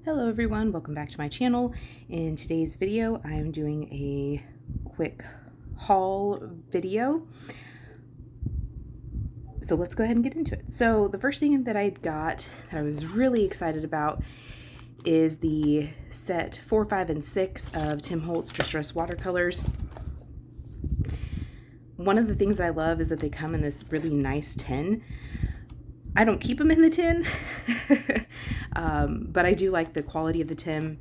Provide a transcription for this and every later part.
Hello everyone, welcome back to my channel. In today's video, I am doing a quick haul video. So let's go ahead and get into it. So the first thing that I got that I was really excited about is the set 4, 5, and 6 of Tim Holtz Distress watercolors. One of the things that I love is that they come in this really nice tin. I don't keep them in the tin, but I do like the quality of the tin.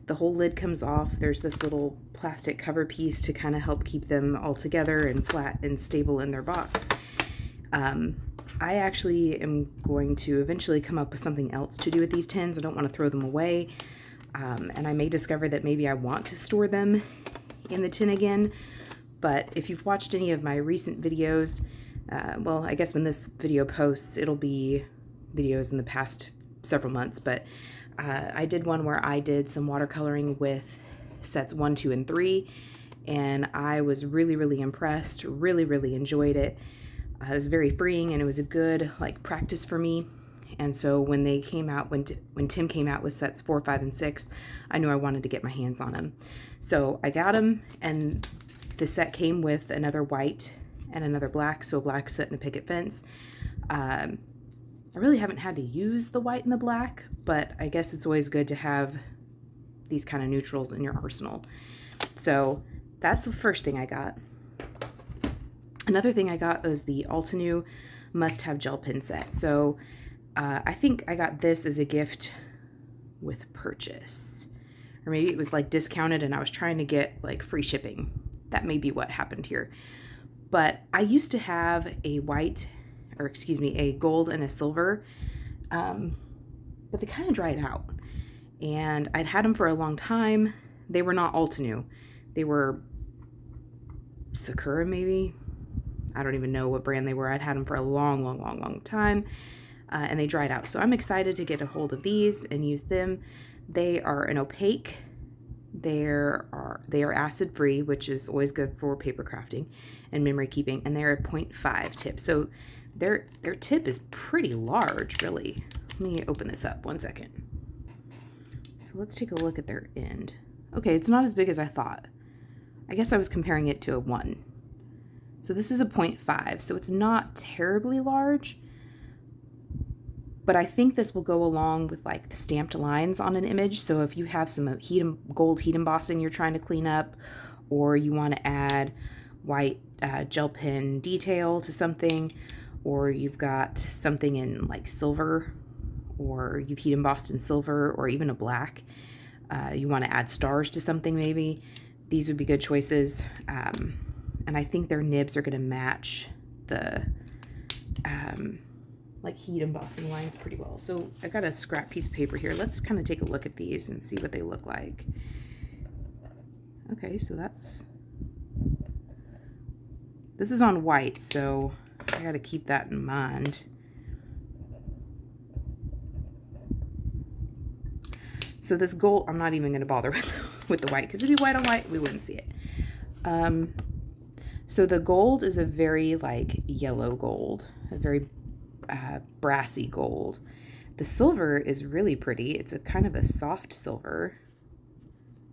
The whole lid comes off. There's this little plastic cover piece to kind of help keep them all together and flat and stable in their box. I actually am going to eventually come up with something else to do with these tins. I don't want to throw them away, and I may discover that maybe I want to store them in the tin again. But if you've watched any of my recent videos, well, I guess when this video posts, it'll be videos in the past several months, but I did one where I did some watercoloring with sets 1, 2, and 3, and I was really impressed, really enjoyed it. It was very freeing, and it was a good practice for me. And so when they came out, when Tim came out with sets 4, 5, and 6, I knew I wanted to get my hands on them. So I got them, and the set came with another white and another black, so a black set and a picket fence. I really haven't had to use the white and the black, but I guess it's always good to have these kind of neutrals in your arsenal. So that's the first thing I got. Another thing I got was the Altenew must-have gel pen set. So I think I got this as a gift with purchase, or maybe it was discounted and I was trying to get free shipping. That may be what happened here. But I used to have a gold and a silver, but they kind of dried out. And I'd had them for a long time. They were not Altenew. They were Sakura, maybe. I don't even know what brand they were. I'd had them for a long time, and they dried out. So I'm excited to get a hold of these and use them. They are an opaque. They are acid free, which is always good for paper crafting and memory keeping, and they're a 0.5 tip. So their tip is pretty large, really. Let me open this up one second. So let's take a look at their end. Okay, it's not as big as I thought. I guess I was comparing it to a 1. So this is a 0.5, so it's not terribly large, but I think this will go along with the stamped lines on an image. So if you have some gold heat embossing you're trying to clean up, or you want to add white gel pen detail to something, or you've got something in silver, or you've heat embossed in silver, or even a black, you want to add stars to something maybe, these would be good choices. And I think their nibs are going to match the heat embossing lines pretty well. So I've got a scrap piece of paper here. Let's kind of take a look at these and see what they look like. Okay, so this is on white, so I got to keep that in mind. So this gold, I'm not even going to bother with the white, because if it'd be white on white, we wouldn't see it. So the gold is a very yellow gold, a very brassy gold. The silver is really pretty. It's a kind of a soft silver.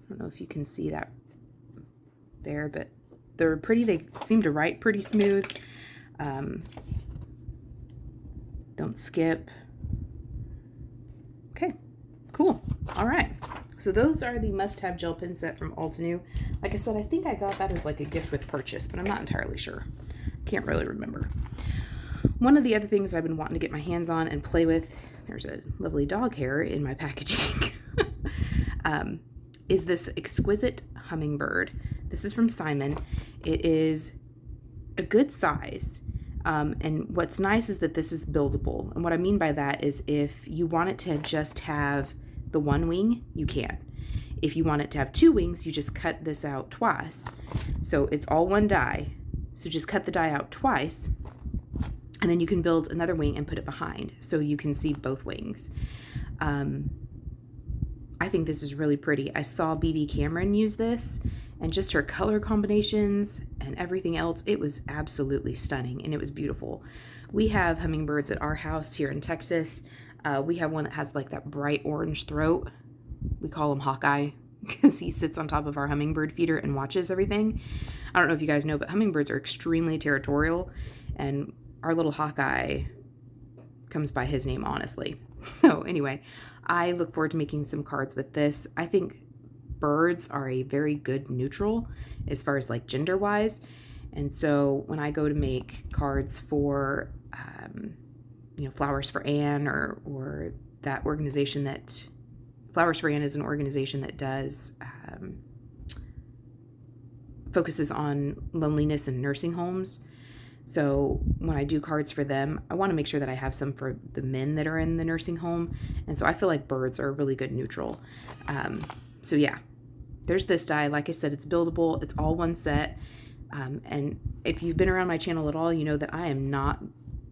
I don't know if you can see that there, but they're pretty. They seem to write pretty smooth. Don't skip. Okay, cool. All right. So those are the must-have gel pen set from Altenew. Like I said, I think I got that as a gift with purchase, but I'm not entirely sure. Can't really remember. One of the other things I've been wanting to get my hands on and play with, there's a lovely dog hair in my packaging, is this exquisite hummingbird. This is from Simon. It is a good size. And what's nice is that this is buildable. And what I mean by that is if you want it to just have the one wing, you can. If you want it to have 2 wings, you just cut this out twice. So it's all one die. So just cut the die out twice, and then you can build another wing and put it behind so you can see both wings. I think this is really pretty. I saw BB Cameron use this, and just her color combinations and everything else, it was absolutely stunning, and it was beautiful. We have hummingbirds at our house here in Texas. We have one that has like that bright orange throat. We call him Hawkeye because he sits on top of our hummingbird feeder and watches everything. I don't know if you guys know, but hummingbirds are extremely territorial, and our little Hawkeye comes by his name, honestly. So anyway, I look forward to making some cards with this. I think birds are a very good neutral as far as like gender wise. And so when I go to make cards for, Flowers for Anne or that organization that Flowers for Anne is an organization that does focuses on loneliness in nursing homes. So when I do cards for them, I want to make sure that I have some for the men that are in the nursing home. And so I feel like birds are a really good neutral. So yeah, there's this die. Like I said, it's buildable. It's all one set. And if you've been around my channel at all, you know that I am not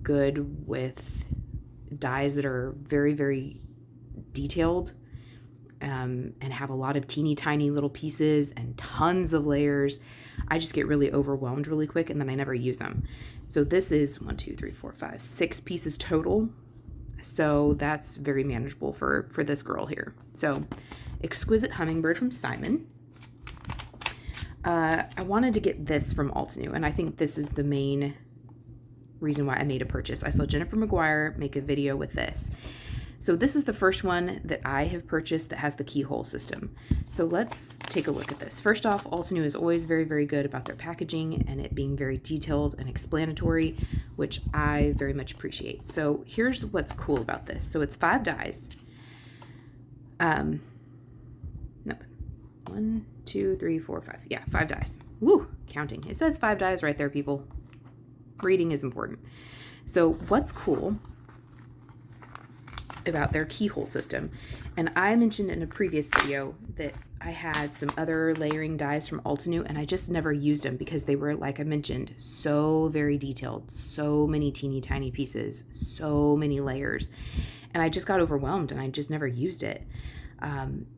good with dies that are very, very detailed and have a lot of teeny tiny little pieces and tons of layers. I just get really overwhelmed really quick, and then I never use them. So this is 6 pieces total. So that's very manageable for this girl here. So Exquisite Hummingbird from Simon. I wanted to get this from Altenew, and I think this is the main reason why I made a purchase. I saw Jennifer McGuire make a video with this. So this is the first one that I have purchased that has the keyhole system. So let's take a look at this. First off, Altenew is always very, very good about their packaging and it being very detailed and explanatory, which I very much appreciate. So here's what's cool about this. So it's 5 dies. Nope. 1, 2, 3, 4, 5. Yeah, 5 dies. Woo, counting. It says 5 dies right there, people. Reading is important. So what's cool about their keyhole system, and I mentioned in a previous video that I had some other layering dies from Altenew and I just never used them because they were, like I mentioned, so very detailed, so many teeny tiny pieces, so many layers, and I just got overwhelmed and I just never used it.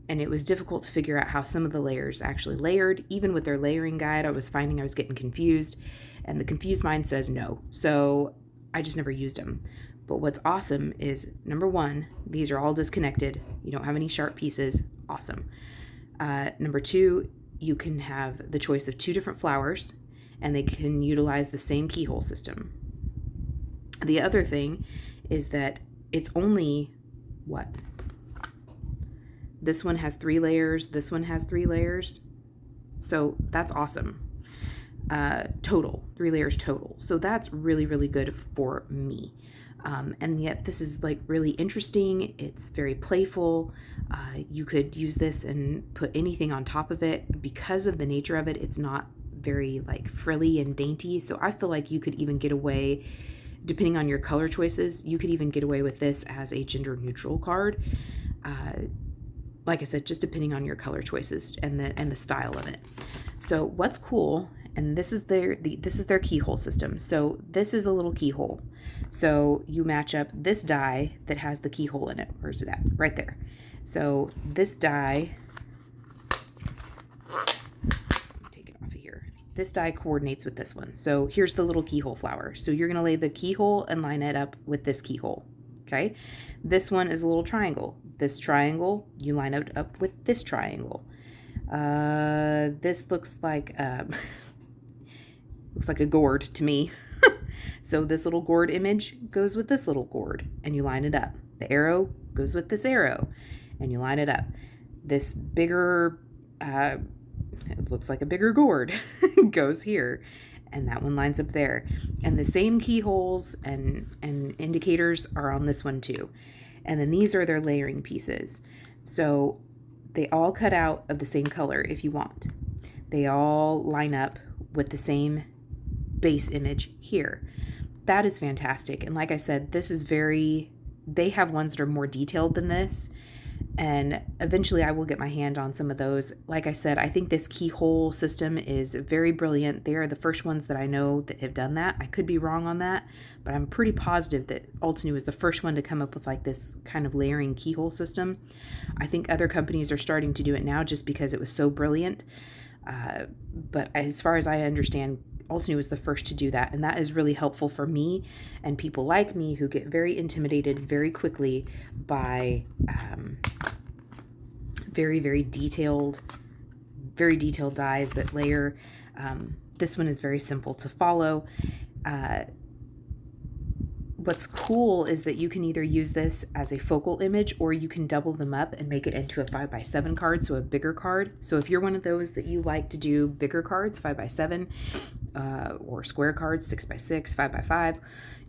And it was difficult to figure out how some of the layers actually layered. Even with their layering guide, I was finding I was getting confused, and the confused mind says no. So I just never used them. But what's awesome is, number one, these are all disconnected. You don't have any sharp pieces. Awesome. Number two, you can have the choice of 2 different flowers, and they can utilize the same keyhole system. The other thing is that it's only, this one has 3 layers. This one has 3 layers. So that's awesome. Total, 3 layers total. So that's really, really good for me. And yet this is like really interesting. It's very playful. You could use this and put anything on top of it. Because of the nature of it, it's not very like frilly and dainty. So I feel like you could even get away, depending on your color choices, you could even get away with this as a gender neutral card. Like I said, just depending on your color choices and the style of it. So what's cool, and this is their keyhole system. So this is a little keyhole. So you match up this die that has the keyhole in it. Where's it at? Right there. So this die, take it off of here. This die coordinates with this one. So here's the little keyhole flower. So you're going to lay the keyhole and line it up with this keyhole. Okay. This one is a little triangle. This triangle, you line it up with this triangle. This looks like a gourd to me. So this little gourd image goes with this little gourd, and you line it up. The arrow goes with this arrow, and you line it up. This bigger, it looks like a bigger gourd, goes here, and that one lines up there. And the same keyholes and indicators are on this one too. And then these are their layering pieces. So they all cut out of the same color if you want. They all line up with the same base image here. That is fantastic. And like I said, this is they have ones that are more detailed than this. And eventually I will get my hand on some of those. Like I said, I think this keyhole system is very brilliant. They are the first ones that I know that have done that. I could be wrong on that, but I'm pretty positive that Altenew is the first one to come up with like this kind of layering keyhole system. I think other companies are starting to do it now just because it was so brilliant. But as far as I understand, Altenew was the first to do that, and that is really helpful for me and people like me who get very intimidated very quickly by very detailed dies that layer. This one is very simple to follow. What's cool is that you can either use this as a focal image, or you can double them up and make it into a 5x7 card, so a bigger card. So if you're one of those that you like to do bigger cards, 5x7, or square cards, 6x6, 5x5,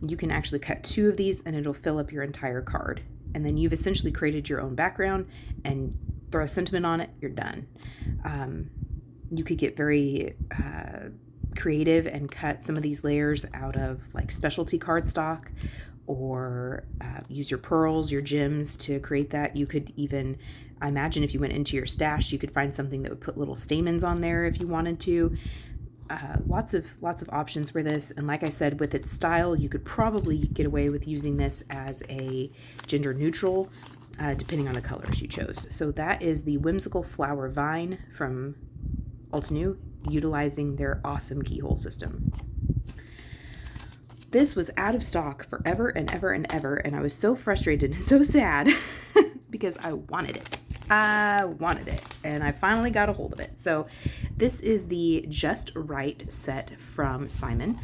you can actually cut 2 of these and it'll fill up your entire card. And then you've essentially created your own background, and throw a sentiment on it, you're done. You could get very creative and cut some of these layers out of like specialty cardstock, or use your pearls, your gems to create that. You could even, I imagine if you went into your stash, you could find something that would put little stamens on there if you wanted to. Lots of options for this. And like I said, with its style, you could probably get away with using this as a gender neutral, depending on the colors you chose. So that is the Whimsical Flower Vine from Altenew, utilizing their awesome keyhole system. This was out of stock forever and ever and ever, and I was so frustrated and so sad because I wanted it. And I finally got a hold of it. So this is the Just Right set from Simon,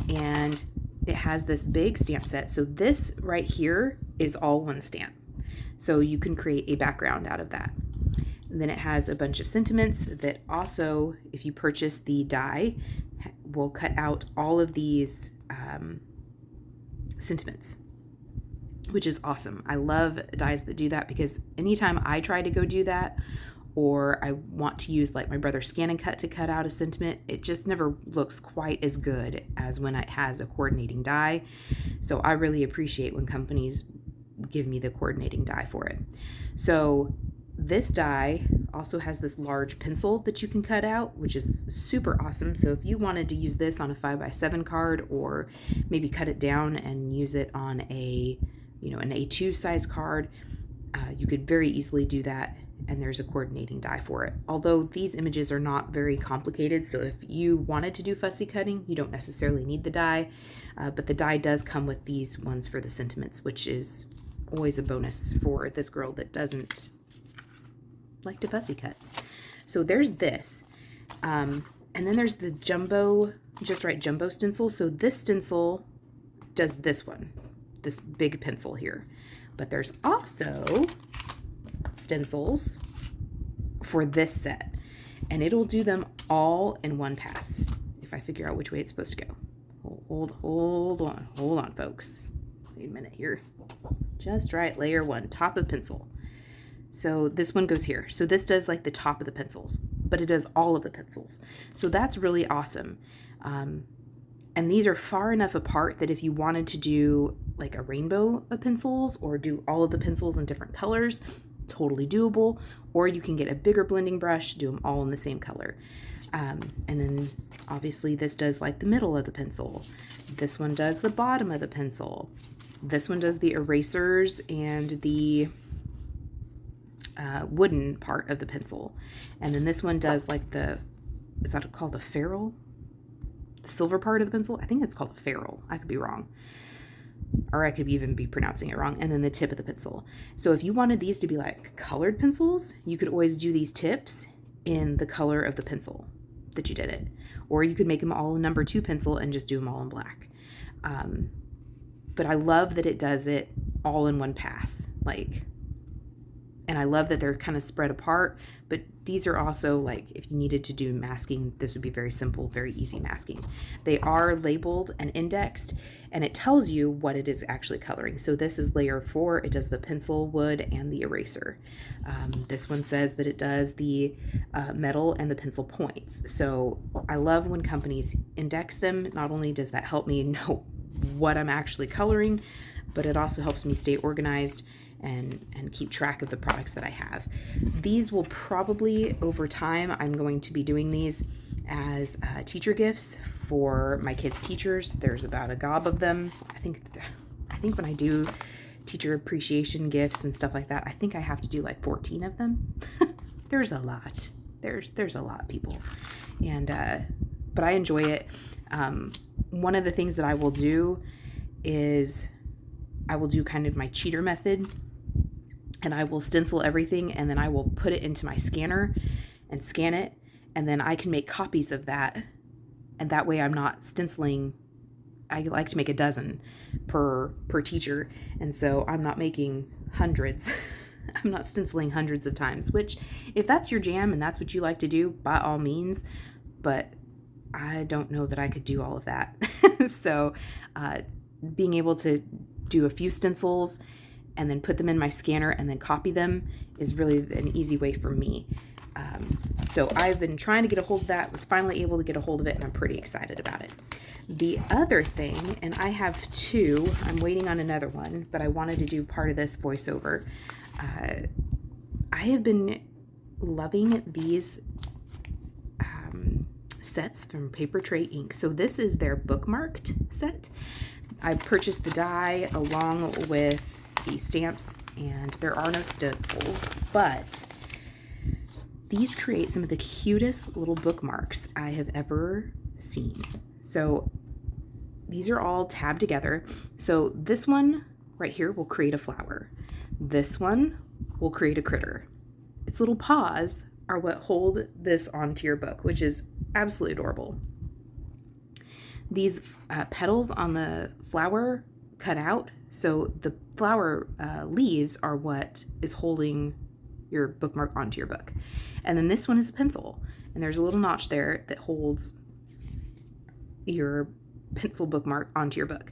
and it has this big stamp set. So this right here is all one stamp. So you can create a background out of that. And then it has a bunch of sentiments that also, if you purchase the die, will cut out all of these sentiments, which is awesome. I love dies that do that, because anytime I try to go do that, or I want to use like my brother's Scan and Cut to cut out a sentiment, it just never looks quite as good as when it has a coordinating die. So I really appreciate when companies give me the coordinating die for it. So this die also has this large pencil that you can cut out, which is super awesome. So if you wanted to use this on a 5x7 card, or maybe cut it down and use it on a, an A2 size card, you could very easily do that. And there's a coordinating die for it. Although these images are not very complicated, so if you wanted to do fussy cutting, you don't necessarily need the die, but the die does come with these ones for the sentiments, which is always a bonus for this girl that doesn't like to fussy cut. So there's this, and then there's the jumbo, Just Right jumbo stencil. So this stencil does this one, this big pencil here, but there's also stencils for this set, and it'll do them all in one pass if I figure out which way it's supposed to go. Hold on folks, wait a minute here. Just Right layer 1, top of pencil. So this one goes here. So this does like the top of the pencils, but it does all of the pencils. So that's really awesome. And these are far enough apart that if you wanted to do like a rainbow of pencils, or do all of the pencils in different colors, totally doable. Or you can get a bigger blending brush, do them all in the same color. And then obviously this does like the middle of the pencil. This one does the bottom of the pencil. This one does the erasers and the wooden part of the pencil. And then this one does like is that called a ferrule? The silver part of the pencil? I think it's called a ferrule. I could be wrong. Or I could even be pronouncing it wrong. And then the tip of the pencil. So if you wanted these to be like colored pencils, you could always do these tips in the color of the pencil that you did it. Or you could make them all a number 2 pencil and just do them all in black. But I love that it does it all in one pass. And I love that they're kind of spread apart, but these are also like, if you needed to do masking, this would be very simple, very easy masking. They are labeled and indexed, and it tells you what it is actually coloring. So this is layer 4. It does the pencil, wood, and the eraser. This one says that it does the metal and the pencil points. So I love when companies index them. Not only does that help me know what I'm actually coloring, but it also helps me stay organized and keep track of the products that I have. These will probably, over time, I'm going to be doing these as teacher gifts for my kids' teachers. There's about a gob of them. I think when I do teacher appreciation gifts and stuff like that, I think I have to do like 14 of them. There's a lot. There's a lot, people. And but I enjoy it. One of the things that I will do is I will do kind of my cheater method, and I will stencil everything, and then I will put it into my scanner and scan it, and then I can make copies of that, and that way I'm not stenciling. I like to make a dozen per teacher, and so I'm not making hundreds. I'm not stenciling hundreds of times, which if that's your jam and that's what you like to do, by all means, but I don't know that I could do all of that. So being able to do a few stencils and then put them in my scanner and then copy them is really an easy way for me. So I've been trying to get a hold of that, was finally able to get a hold of it, and I'm pretty excited about it. The other thing, and I have two, I'm waiting on another one, but I wanted to do part of this voiceover. I have been loving these sets from Paper Trey Ink. So this is their bookmarked set. I purchased the die along with the stamps, and there are no stencils, but these create some of the cutest little bookmarks I have ever seen. So these are all tabbed together. So this one right here will create a flower. This one will create a critter. Its little paws are what hold this onto your book, which is absolutely adorable. These petals on the flower cut out, so the flower leaves are what is holding your bookmark onto your book. And then this one is a pencil, and there's a little notch there that holds your pencil bookmark onto your book.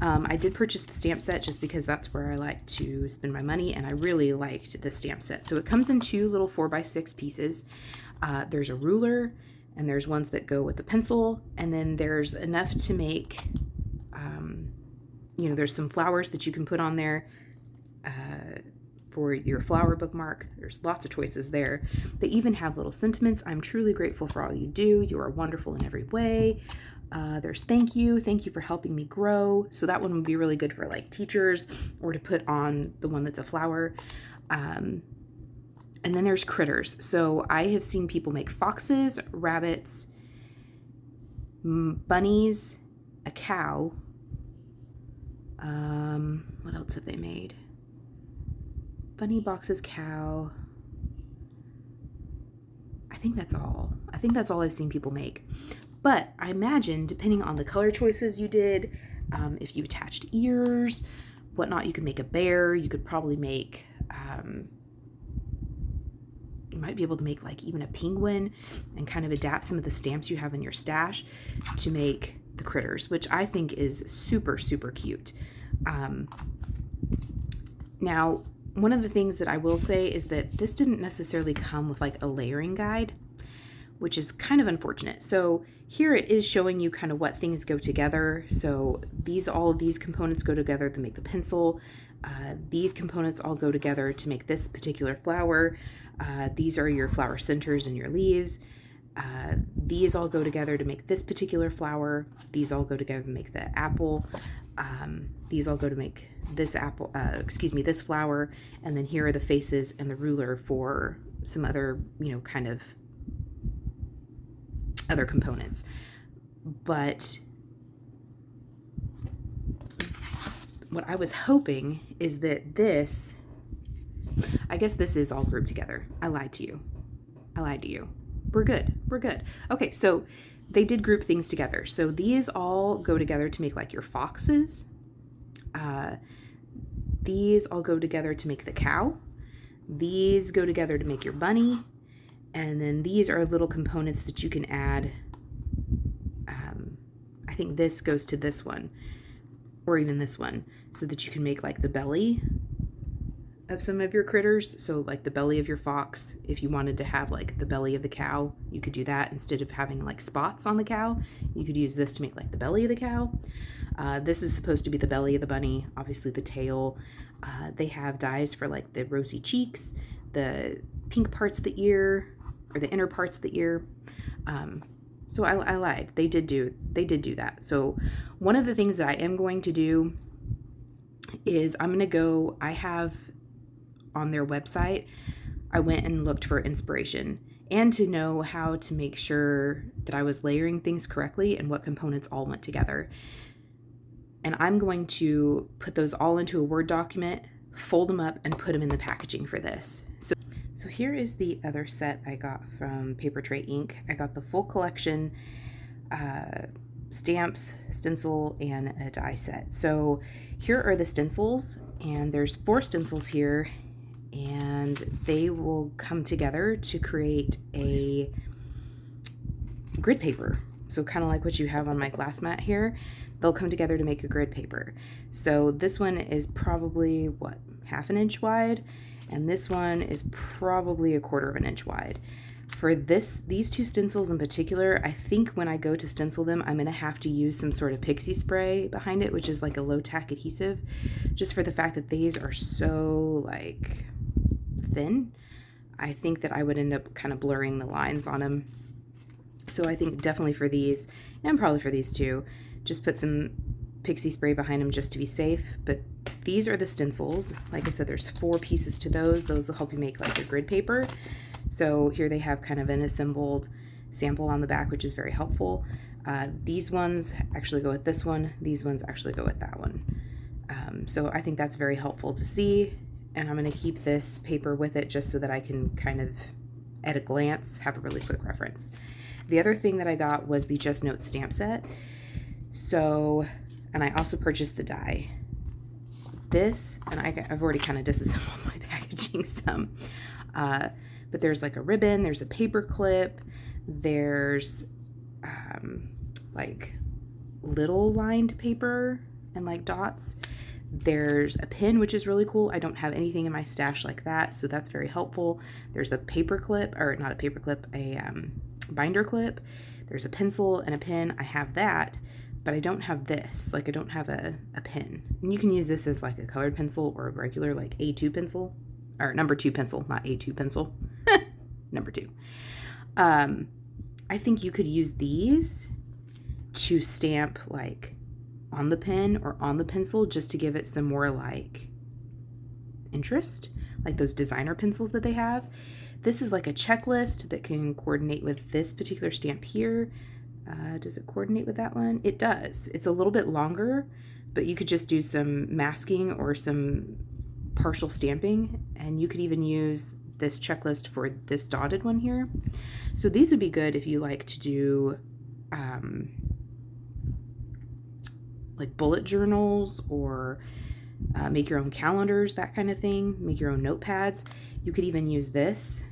I did purchase the stamp set just because that's where I like to spend my money, and I really liked the stamp set. So it comes in two little 4x6 pieces. There's a ruler, and there's ones that go with the pencil, and then there's enough to make, there's some flowers that you can put on there for your flower bookmark. There's lots of choices there. They even have little sentiments. I'm truly grateful for all you do. You are wonderful in every way. There's thank you for helping me grow. So that one would be really good for like teachers, or to put on the one that's a flower. And then there's critters. So I have seen people make foxes, rabbits, bunnies, a cow. What else have they made? Bunny, boxes, cow. I think that's all. I've seen people make. But I imagine, depending on the color choices you did, if you attached ears, whatnot, you could make a bear. You could probably make, you might be able to make like even a penguin, and kind of adapt some of the stamps you have in your stash to make the critters, which I think is super, super cute. Now, one of the things that I will say is that this didn't necessarily come with like a layering guide, which is kind of unfortunate. So here it is showing you kind of what things go together. So all of these components go together to make the pencil. These components all go together to make this particular flower. These are your flower centers and your leaves. These all go together to make this particular flower. These all go together to make the apple. These all go to make this this flower. And then here are the faces and the ruler for some other, kind of other components. But what I was hoping is that this is all grouped together. I lied to you. We're good. Okay, so they did group things together. So these all go together to make like your foxes. These all go together to make the cow. These go together to make your bunny. And then these are little components that you can add. I think this goes to this one, or even this one, so that you can make like the belly of some of your critters. So like the belly of your fox, if you wanted to have like the belly of the cow, you could do that. Instead of having like spots on the cow, you could use this to make like the belly of the cow. This is supposed to be the belly of the bunny, obviously the tail. They have dies for like the rosy cheeks, the pink parts of the ear, or the inner parts of the ear. So I lied. They did do that. So one of the things that I am going to do is I have on their website, I went and looked for inspiration, and to know how to make sure that I was layering things correctly and what components all went together. And I'm going to put those all into a Word document, fold them up, and put them in the packaging for this. So here is the other set I got from Paper Trey Ink. I got the full collection, stamps, stencil, and a die set. So here are the stencils, and there's 4 stencils here, and they will come together to create a grid paper. So kind of like what you have on my glass mat here, they'll come together to make a grid paper. So this one is probably, what, 1/2 inch wide, and this one is probably 1/4 inch wide. For these 2 stencils in particular, I think when I go to stencil them, I'm gonna have to use some sort of pixie spray behind it, which is like a low tack adhesive, just for the fact that these are so like thin. I think that I would end up kind of blurring the lines on them. So I think definitely for these, and probably for these too, just put some pixie spray behind them just to be safe. But these are the stencils. Like I said, there's 4 pieces to those. Those will help you make like a grid paper. So here they have kind of an assembled sample on the back, which is very helpful. These ones actually go with this one. These ones actually go with that one. So I think that's very helpful to see. And I'm going to keep this paper with it just so that I can kind of, at a glance, have a really quick reference. The other thing that I got was the Just Notes stamp set. So, and I also purchased the die. This, and I've already kind of disassembled my packaging some. But there's like a ribbon, there's a paper clip, there's like little lined paper and like dots. There's a pin, which is really cool. I don't have anything in my stash like that, so that's very helpful. There's a paper clip, or not a paper clip, a binder clip. There's a pencil and a pen. I have that, but I don't have this. Like I don't have a pen. And you can use this as like a colored pencil or a regular like A2 pencil, or number 2 pencil, not A2 pencil. Number 2. I think you could use these to stamp like on the pen or on the pencil just to give it some more like interest, like those designer pencils that they have. This is like a checklist that can coordinate with this particular stamp here. Does it coordinate with that one? It does. It's a little bit longer, but you could just do some masking or some partial stamping, and you could even use this checklist for this dotted one here. So these would be good if you like to do like bullet journals or make your own calendars, that kind of thing, make your own notepads. You could even use this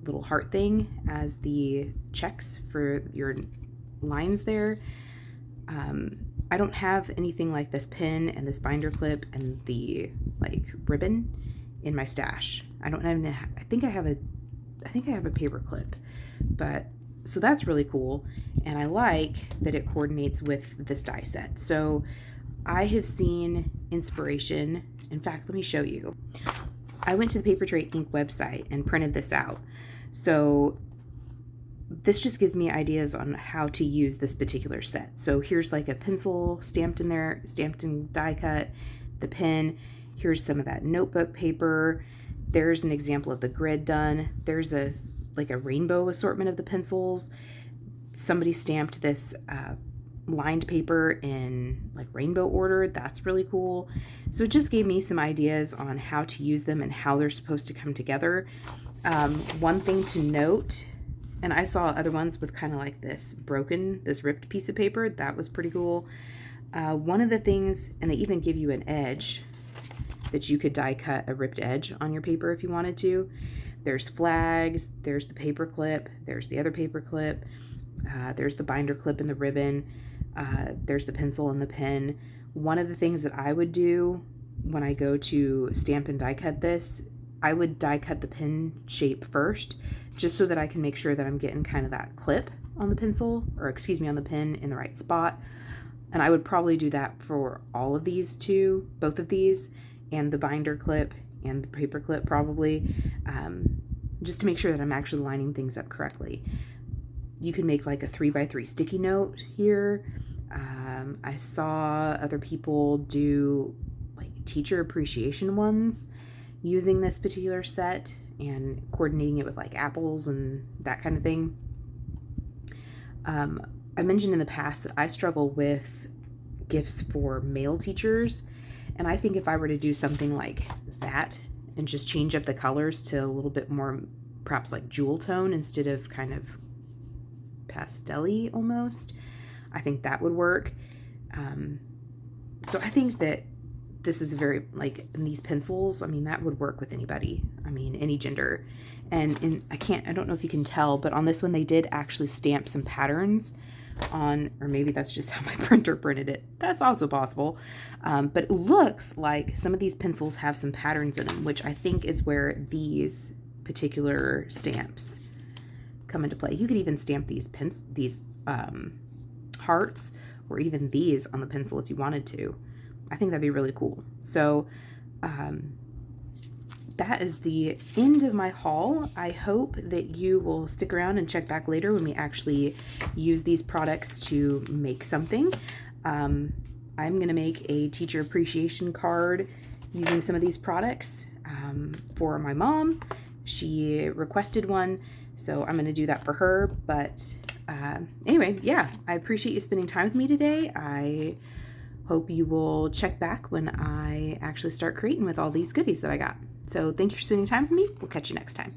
little heart thing as the checks for your lines there. I don't have anything like this pin and this binder clip and the like ribbon in my stash. I don't have, I think I have a paper clip, but so that's really cool. And I like that it coordinates with this die set. So I have seen inspiration. In fact, let me show you. I went to the Paper Trey Ink website and printed this out. So this just gives me ideas on how to use this particular set. So here's like a pencil stamped in there, stamped and die cut, the pen. Here's some of that notebook paper. There's an example of the grid done. There's like a rainbow assortment of the pencils. Somebody stamped this lined paper in like rainbow order. That's really cool. So it just gave me some ideas on how to use them and how they're supposed to come together. One thing to note, and I saw other ones with kind of like this ripped piece of paper. That was pretty cool. One of the things, and they even give you an edge that you could die cut a ripped edge on your paper if you wanted to. There's flags, there's the paper clip, there's the other paper clip, there's the binder clip and the ribbon, there's the pencil and the pen. One of the things that I would do when I go to stamp and die cut this, I would die cut the pen shape first, just so that I can make sure that I'm getting kind of that clip on the pencil, or excuse me, on the pen in the right spot. And I would probably do that for all of these too, both of these, and the binder clip and the paper clip probably, just to make sure that I'm actually lining things up correctly. You can make like a 3x3 sticky note here. I saw other people do like teacher appreciation ones using this particular set, and coordinating it with like apples and that kind of thing. I mentioned in the past that I struggle with gifts for male teachers, and I think if I were to do something like that and just change up the colors to a little bit more perhaps like jewel tone instead of kind of pastel-y almost, I think that would work. So I think that this is very, like, these pencils, I mean, that would work with anybody. I mean, any gender. And I don't know if you can tell, but on this one they did actually stamp some patterns on, or maybe that's just how my printer printed it. That's also possible. But it looks like some of these pencils have some patterns in them, which I think is where these particular stamps come into play. You could even stamp these hearts, or even these on the pencil if you wanted to. I think that'd be really cool. So that is the end of my haul. I hope that you will stick around and check back later when we actually use these products to make something. I'm going to make a teacher appreciation card using some of these products for my mom. She requested one, so I'm going to do that for her. But anyway, yeah, I appreciate you spending time with me today. I hope you will check back when I actually start creating with all these goodies that I got. So thank you for spending time with me. We'll catch you next time.